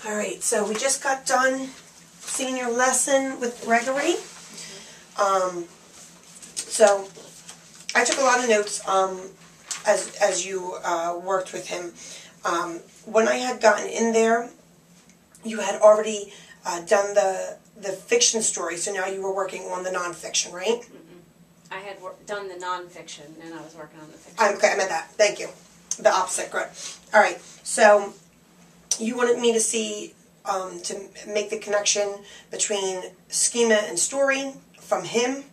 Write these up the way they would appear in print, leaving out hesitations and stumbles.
Alright, so we just got done seeing your lesson with Gregory. So I took a lot of notes as you worked with him. When I had gotten in there, you had already done the fiction story, so now you were working on the nonfiction, right? I had done the nonfiction, and I was working on the fiction. Okay, I meant that. Thank you. The opposite, good. Alright, so you wanted me to see, to make the connection between schema and story from him,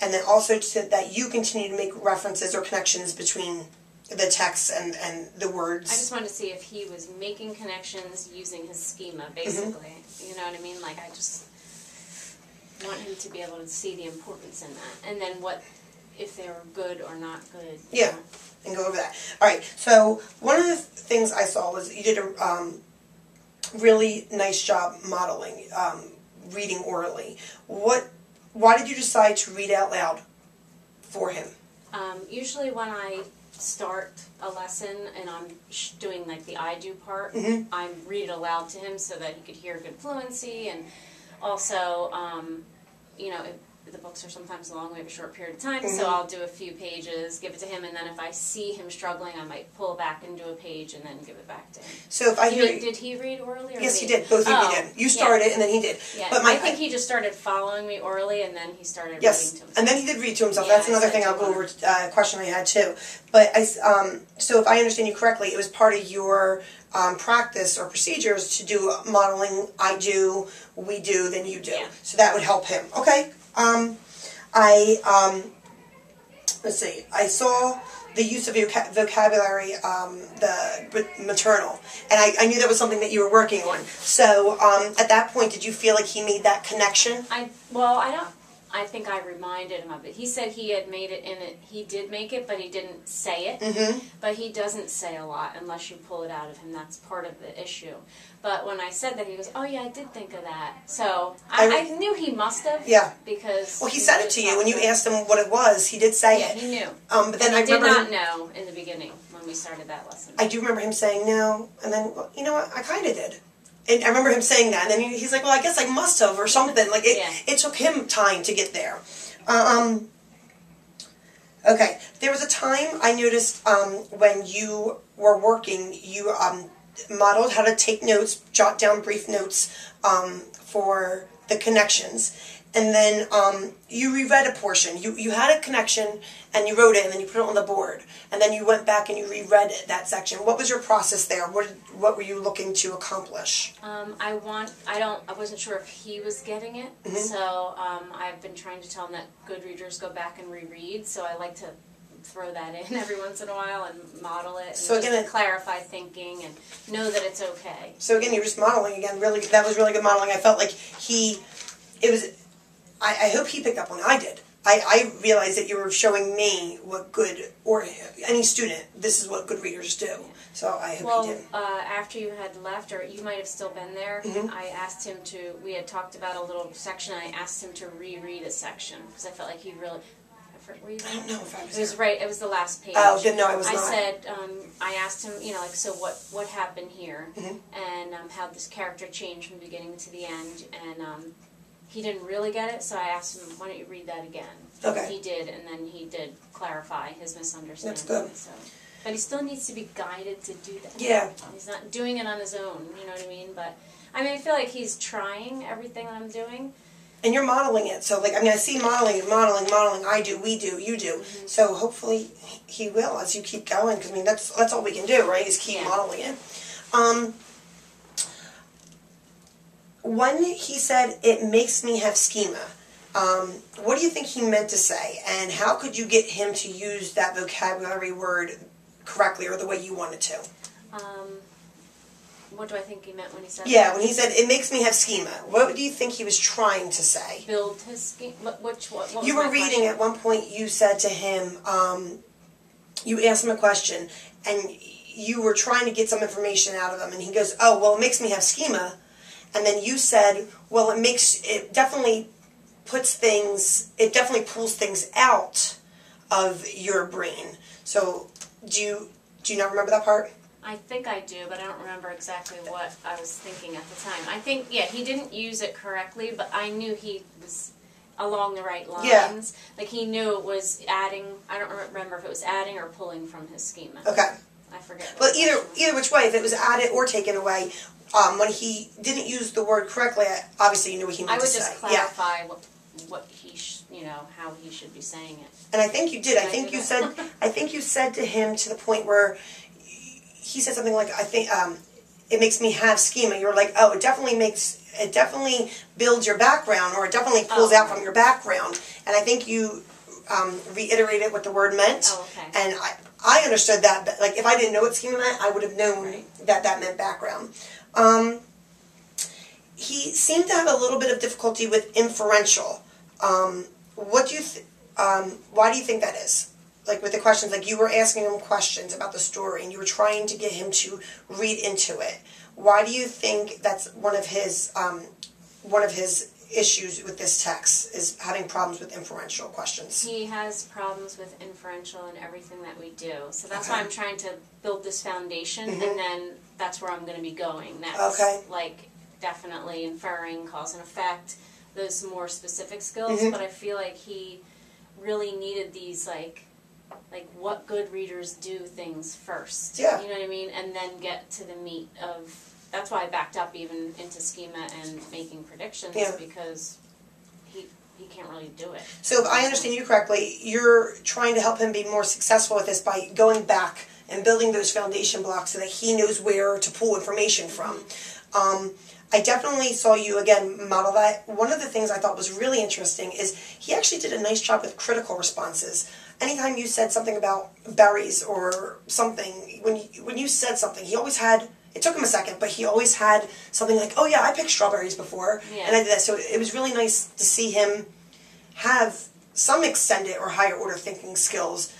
and then also that you continue to make references or connections between the text and the words. I just wanted to see if he was making connections using his schema, basically. You know what I mean? Like, I just want him to be able to see the importance in that. And then what, if they were good or not good. Yeah, and go over that. Alright, so one of the things I saw was you did a really nice job modeling, reading orally. Why did you decide to read out loud for him? Usually when I start a lesson and I'm doing like the I do part, I read it aloud to him so that he could hear good fluency, and also, you know, the books are sometimes long, we have a short period of time, so I'll do a few pages, give it to him, and then if I see him struggling, I might pull back and do a page and then give it back to him. So if I hear... Did he read orally? Or yes, he did. Both of you did. You started and then he did. Yeah, but I think he just started following me orally and then he started reading to himself. And then he did read to himself. Yeah, that's another thing I'll go over, question I had too. But so if I understand you correctly, it was part of your practice or procedures to do modeling, I do, we do, then you do. Yeah. So that would help him. Okay. Let's see, I saw the use of vocabulary, the maternal, and I knew that was something that you were working on. So, at that point, did you feel like he made that connection? I think I reminded him of it. He said he had made it in it. He did make it, but he didn't say it. But he doesn't say a lot unless you pull it out of him. That's part of the issue. But when I said that, he goes, "Oh yeah, I did think of that." So I knew he must have. Yeah. Because well, he said it to you when you asked him what it was. He did say it. Yeah, he knew. But then I did not know in the beginning when we started that lesson. I do remember him saying no, and then well, you know what? I kind of did. And I remember him saying that, and then he's like, well, I guess I must have, or something. Like, it took him time to get there. Okay, there was a time I noticed when you were working, you modeled how to take notes, jot down brief notes for the connections. And then you reread a portion. You had a connection, and you wrote it, and then you put it on the board. And then you went back and you reread that section. What was your process there? What were you looking to accomplish? I wasn't sure if he was getting it. So I've been trying to tell him that good readers go back and reread. So I like to throw that in every once in a while and model it, and so just again, clarify thinking and know that it's okay. So again, you're just modeling again. Really, that was really good modeling. I felt like I hope he picked up on it. I did. I realized that you were showing me what good, or any student, this is what good readers do. So I hope he did. After you had left, or you might have still been there, I asked him to, we had talked about a little section, and I asked him to reread a section, because I felt like he really, were you there? I don't know if I was It was right, it was the last page. Oh, no, I was not. I said, I asked him, you know, like, so what happened here, and how this character changed from the beginning to the end, and he didn't really get it, so I asked him, why don't you read that again? Okay. He did, and then he did clarify his misunderstanding. That's good. So. But he still needs to be guided to do that. Yeah. He's not doing it on his own, you know what I mean? But, I mean, I feel like he's trying everything that I'm doing. And you're modeling it, so, like, I mean, I see modeling, I do, we do, you do. So hopefully he will as you keep going, because, I mean, that's all we can do, right, is keep modeling it. When he said, it makes me have schema, what do you think he meant to say? And how could you get him to use that vocabulary word correctly or the way you wanted to? What do I think he meant when he said that? Yeah, when he said, it makes me have schema. What do you think he was trying to say? Build his schema? What was you were reading question? At one point, you said to him, you asked him a question, and you were trying to get some information out of him, and he goes, oh, well, it makes me have schema. And then you said, well, it definitely pulls things out of your brain. So, do you not remember that part? I think I do, but I don't remember exactly what I was thinking at the time. I think, yeah, he didn't use it correctly, but I knew he was along the right lines. Yeah. Like, he knew it was adding, I don't remember if it was adding or pulling from his schema. Okay. I forget. But either which way, if it was added or taken away, when he didn't use the word correctly, obviously you knew what he meant to say. I would just clarify what he how he should be saying it. And I think you did. I think you said to him to the point where he said something like, I think it makes me have schema. You're like, oh, it definitely builds your background, or it definitely pulls out from your background. And I think you reiterated what the word meant. Oh, okay. And I understood that, but like if I didn't know what schema meant, I would have known that meant background. He seemed to have a little bit of difficulty with inferential. What do you why do you think that is? Like with the questions, like you were asking him questions about the story and you were trying to get him to read into it. Why do you think that's one of his issues with this text, is having problems with inferential questions? He has problems with inferential in everything that we do. So that's why I'm trying to build this foundation, and then that's where I'm going to be going next. Okay. Like, definitely inferring, cause and effect, those more specific skills, but I feel like he really needed these, like what good readers do things first. Yeah. You know what I mean? And then get to the meat of, that's why I backed up even into schema and making predictions, because he can't really do it. So if I understand you correctly, you're trying to help him be more successful with this by going back and building those foundation blocks so that he knows where to pull information from. I definitely saw you, again, model that. One of the things I thought was really interesting is he actually did a nice job with critical responses. Anytime you said something about berries or something, when you said something, he always had, it took him a second, but he always had something like, oh yeah, I picked strawberries before, and I did that. So it was really nice to see him have some extended or higher order thinking skills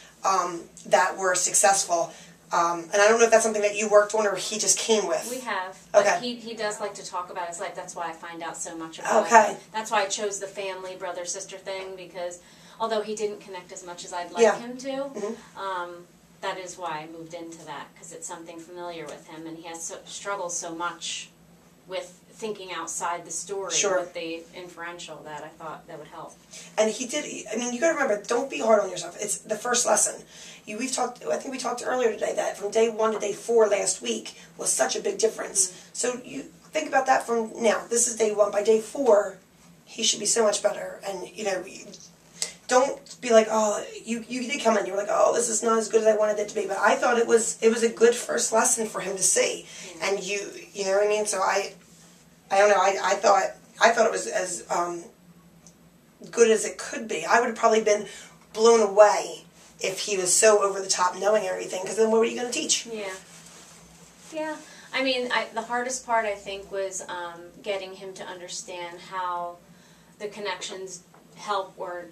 that were successful. And I don't know if that's something that you worked on or he just came with. We have. Okay. But he does like to talk about his life. That's why I find out so much about him. That's why I chose the family, brother-sister thing, because although he didn't connect as much as I'd like him to, that is why I moved into that, because it's something familiar with him, and he has struggles so much with thinking outside the story with the inferential that I thought that would help. And he did, I mean, you got to remember, don't be hard on yourself. It's the first lesson. I think we talked earlier today that from day 1 to day 4 last week was such a big difference. So you think about that from now. This is day 1. By day 4, he should be so much better. And, you know, don't be like, oh, you did come in, you were like, oh, this is not as good as I wanted it to be. But I thought it was a good first lesson for him to see. And you know what I mean? So I don't know, I thought it was as good as it could be. I would have probably been blown away if he was so over the top knowing everything, because then what were you going to teach? Yeah. I mean, the hardest part, I think, was getting him to understand how the connections help or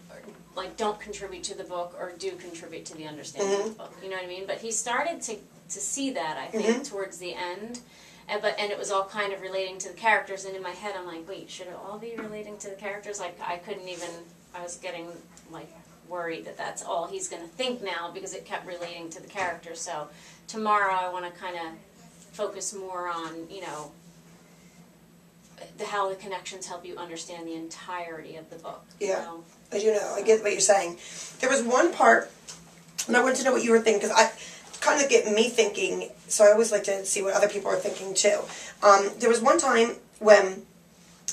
like don't contribute to the book or do contribute to the understanding of the book. You know what I mean? But he started to see that, I think, towards the end. And it was all kind of relating to the characters, and in my head I'm like, wait, should it all be relating to the characters? Like, I was getting, like, worried that that's all he's going to think now, because it kept relating to the characters. So tomorrow I want to kind of focus more on, you know, how the connections help you understand the entirety of the book. Yeah, you know? I do know. I get what you're saying. There was one part, and I wanted to know what you were thinking, because I kind of get me thinking, so I always like to see what other people are thinking too. There was one time when,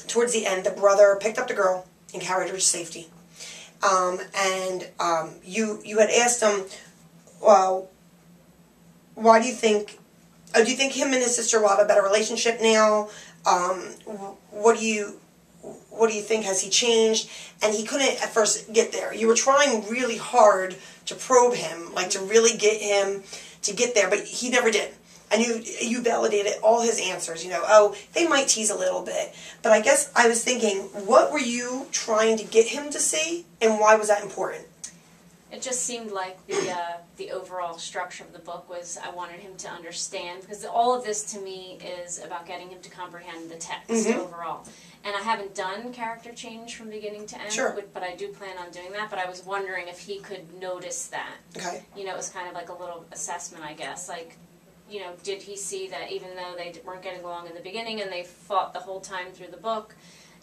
towards the end, the brother picked up the girl and carried her to safety. You had asked him, well, why do you think him and his sister will have a better relationship now? What do you think? Has he changed? And he couldn't at first get there. You were trying really hard to probe him, like to really get him to get there, but he never did. And you validated all his answers, you know, oh, they might tease a little bit. But I guess I was thinking, what were you trying to get him to see, and why was that important? It just seemed like the overall structure of the book was, I wanted him to understand, because all of this to me is about getting him to comprehend the text overall. And I haven't done character change from beginning to end, but I do plan on doing that. But I was wondering if he could notice that. Okay. You know, it was kind of like a little assessment, I guess. Like, you know, did he see that even though they weren't getting along in the beginning and they fought the whole time through the book,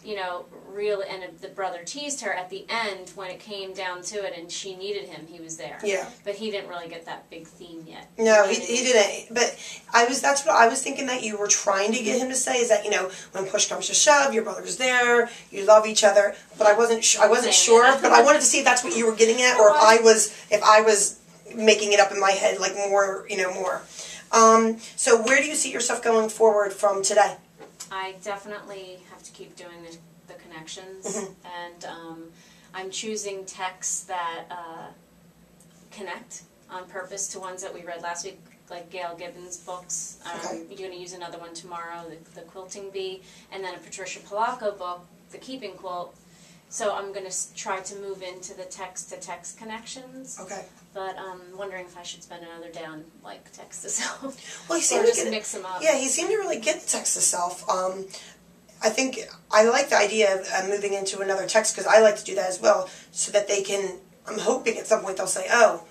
you know, and the brother teased her at the end when it came down to it and she needed him, he was there. Yeah. But he didn't really get that big theme yet. No, he didn't. But that's what I was thinking that you were trying to get him to say, is that, you know, when push comes to shove, your brother's there, you love each other. But I wasn't sure, but I wanted to see if that's what you were getting at, or if I was making it up in my head, like more, you know, more. So where do you see yourself going forward from today? I definitely have to keep doing the connections, and I'm choosing texts that connect on purpose to ones that we read last week, like Gail Gibbons' books. You're going to use another one tomorrow, the Quilting Bee, and then a Patricia Polacco book, The Keeping Quilt. So I'm going to try to move into the text-to-text connections. Okay. But I'm wondering if I should spend another day on, like, text-to-self. Well, he seemed or to just mix them up. Yeah, he seemed to really get the text-to-self. I think I like the idea of moving into another text, because I like to do that as well, so that they can, I'm hoping at some point they'll say, oh,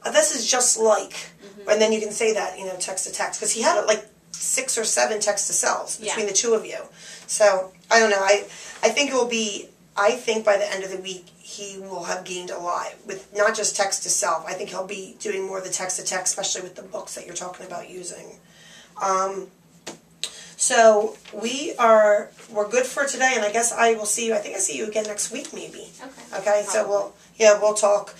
this is just like, and then you can say that, you know, text-to-text, because he had like 6 or 7 text-to-selves between the two of you. So, I don't know, I think it will be, I think by the end of the week, he will have gained a lot with not just text to self. I think he'll be doing more of the text to text, especially with the books that you're talking about using. So we're good for today, and I guess I will see you. I think I see you again next week, maybe. Okay. Okay. So we'll talk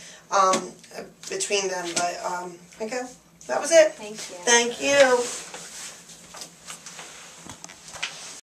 between them. But okay, that was it. Thank you. Thank you.